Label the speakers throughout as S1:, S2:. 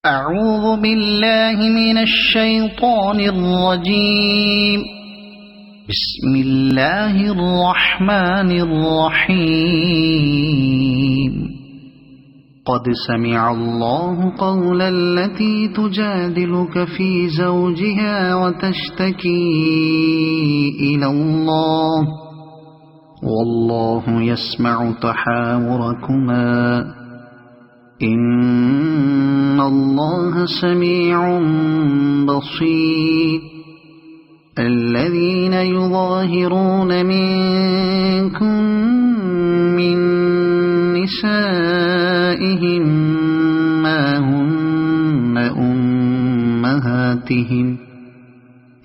S1: أعوذ بالله من الشيطان الرجيم. بسم الله الرحمن الرحيم. قد سمع الله قول التي تجادلك في زوجها وتشتكي إلى الله والله يسمع تحاوركما إن الله سميع بصير. الذين يظاهرون منكم من نسائهم ما هن أمهاتهم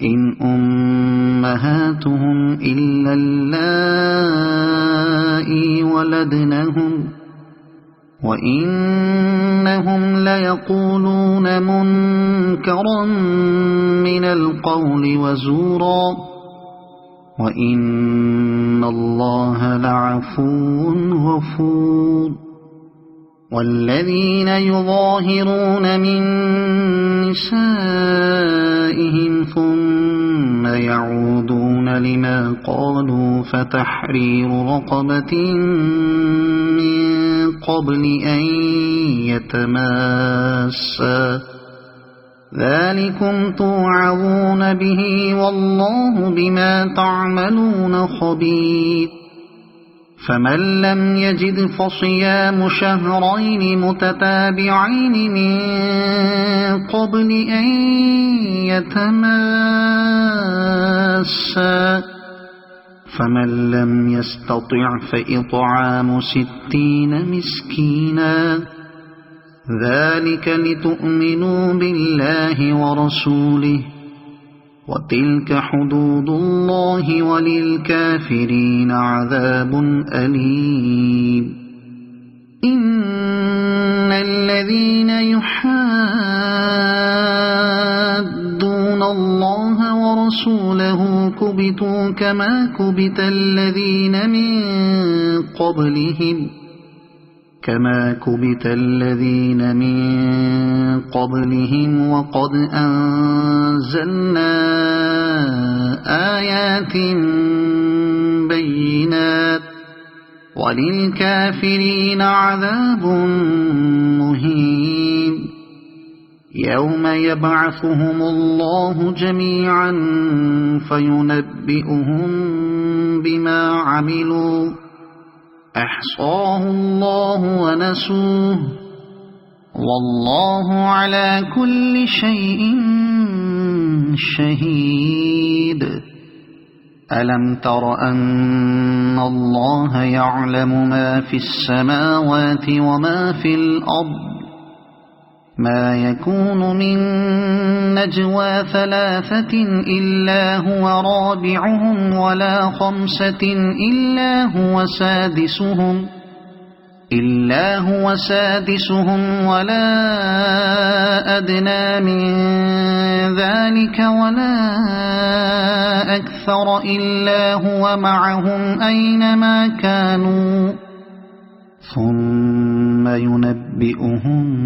S1: إن أمهاتهم إلا اللائي ولدنهم وإنهم ليقولون منكرا من القول وزورا وإن الله لعفو غفور. والذين يظاهرون من نسائهم ثم يعودون لما قالوا فتحرير رقبة من قبل أن يتماسا ذلكم توعظون به والله بما تعملون خبير. فمن لم يجد فصيام شهرين متتابعين من قبل أن يتماسا فمن لم يستطع فإطعام 60 مسكينا ذلك لتؤمنوا بالله ورسوله وتلك حدود الله وللكافرين عذاب أليم. إن الذين يحادون الله ورسوله كبتوا كما كبت الذين من قبلهم وقد أنزلنا آيات بينات وللكافرين عذاب مهين. يوم يبعثهم الله جميعا فينبئهم بما عملوا أحصاه الله ونسوه والله على كل شيء شهيد. ألم تر أن الله يعلم ما في السماوات وما في الأرض ما يكون من نجوى 3 إلا هو رابعهم ولا 5 إلا هو سادسهم ولا أدنى من ذلك ولا أكثر إلا هو معهم أينما كانوا ثم ينبئهم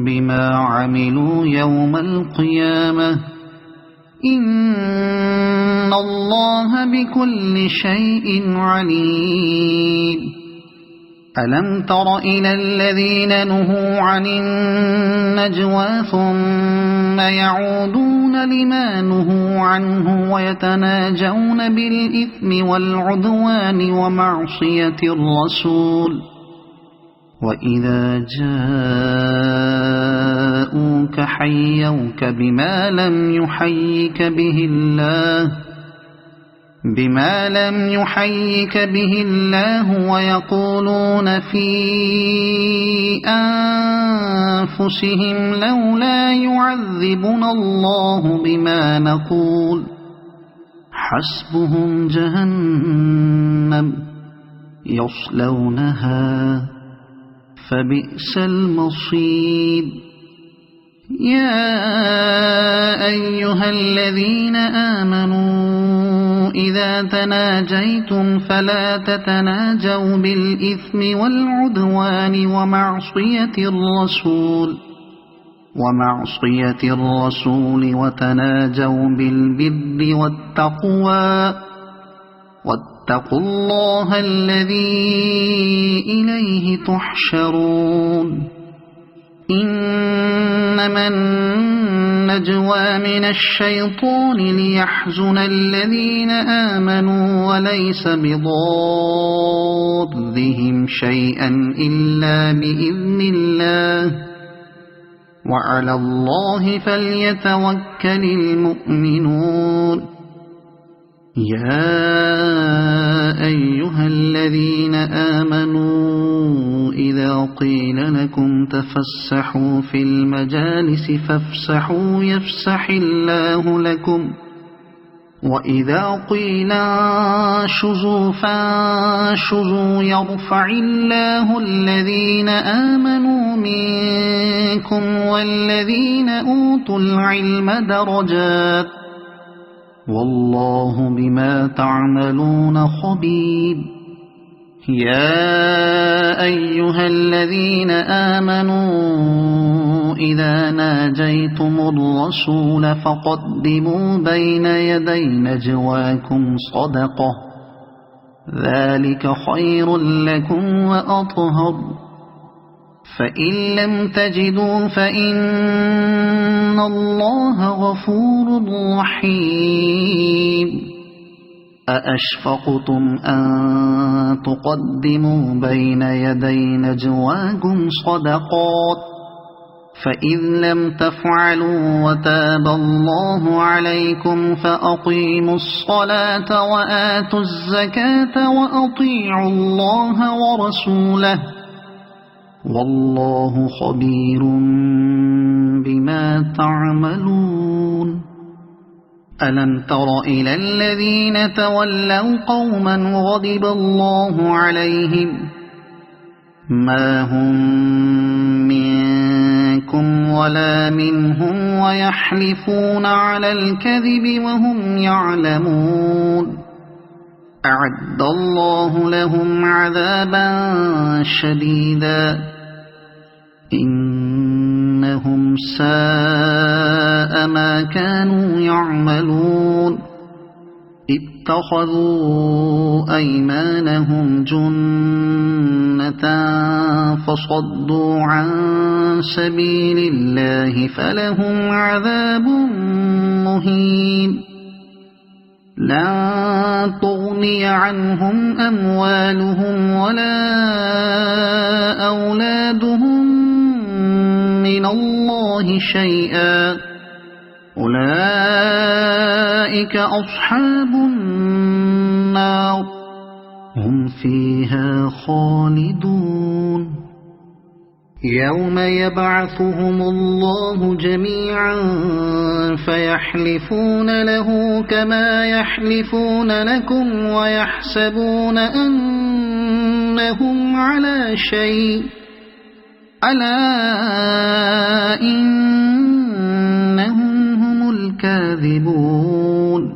S1: بما عملوا يوم القيامة إن الله بكل شيء عليم. ألم تر إلى الذين نهوا عن النجوى ثم يعودون لما نهوا عنه ويتناجون بالإثم والعدوان ومعصية الرسول وإذا جاءوك حيوك بما لم يحيك به الله ويقولون في أنفسهم لولا يعذبنا الله بما نقول حسبهم جهنم يصلونها فبئس المصير. يا أيها الذين آمنوا إذا تناجيتم فلا تتناجوا بالإثم والعدوان ومعصية الرسول ومعصية الرسول وتناجوا بالبر والتقوى واتقوا الله الذي إليه تحشرون إنما النجوى من الشيطان ليحزن الذين آمنوا وليس بضارهم شيئا إلا بإذن الله وعلى الله فليتوكل المؤمنون يا أيها الذين آمنوا إذا قيل لكم تفسحوا في المجالس فافسحوا يفسح الله لكم وإذا قيل انشزوا فانشزوا يرفع الله الذين آمنوا منكم والذين أوتوا العلم درجات والله بما تعملون خبير يا أيها الذين آمنوا إذا ناجيتم الرسول فقدموا بين يدي نجواكم صدقة ذلك خير لكم وأطهر فإن لم تجدوا فإن الله غفور رحيم أأشفقتم أن تقدموا بين يدي نجواكم صدقات فإذ لم تفعلوا وتاب الله عليكم فأقيموا الصلاة وآتوا الزكاة وأطيعوا الله ورسوله والله خبير بما تعملون ألم تر إلى الذين تولوا قوما غضب الله عليهم ما هم منكم ولا منهم ويحلفون على الكذب وهم يعلمون أعد الله لهم عذابا شديدا إنهم ساء ما كانوا يعملون اتخذوا أيمانهم جنة فصدوا عن سبيل الله فلهم عذاب مهين لن تغني عنهم أموالهم ولا أولادهم من الله شيئا أولئك أصحاب النار هم فيها خالدون يوم يبعثهم الله جميعا فيحلفون له كما يحلفون لكم ويحسبون أنهم على شيء ألا إنهم هم الكاذبون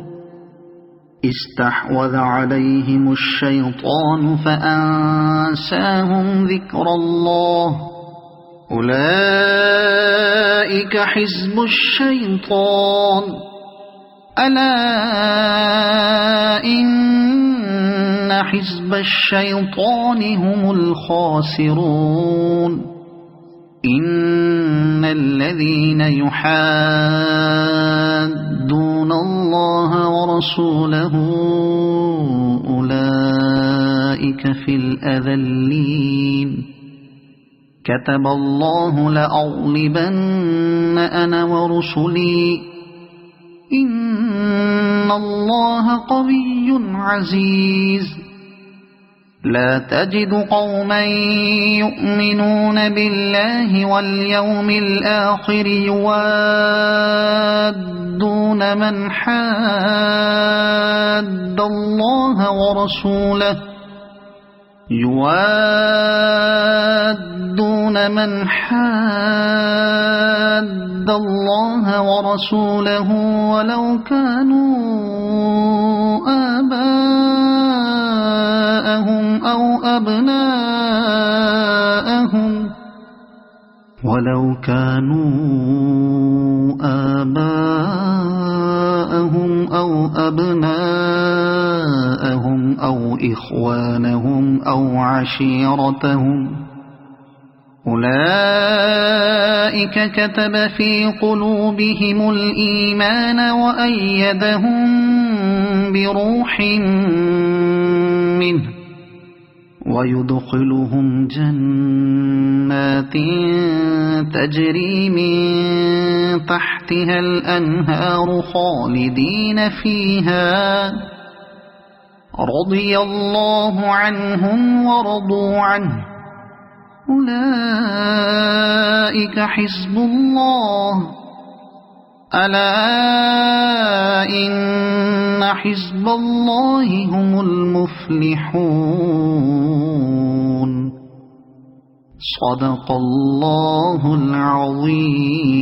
S1: استحوذ عليهم الشيطان فأنساهم ذكر الله أولئك حزب الشيطان ألا إن حزب الشيطان هم الخاسرون إن الذين يحادون الله ورسوله أولئك في الأذلين كتب الله لأغلبن أنا ورسلي إن الله قوي عزيز لا تجد قوما يؤمنون بالله واليوم الآخر يوادون من حاد الله ورسوله ولو كانوا آباءهم أو أبناءهم ولو كانوا آباءهم أو أبناءهم أو إخوانهم أو عشيرتهم أولئك كتب في قلوبهم الإيمان وأيدهم بروح منه ويدخلهم جنات تجري من تحتها الأنهار خالدين فيها رضي الله عنهم ورضوا عنه أولئك حزب الله ألا إن حزب الله هم المفلحون صدق الله العظيم.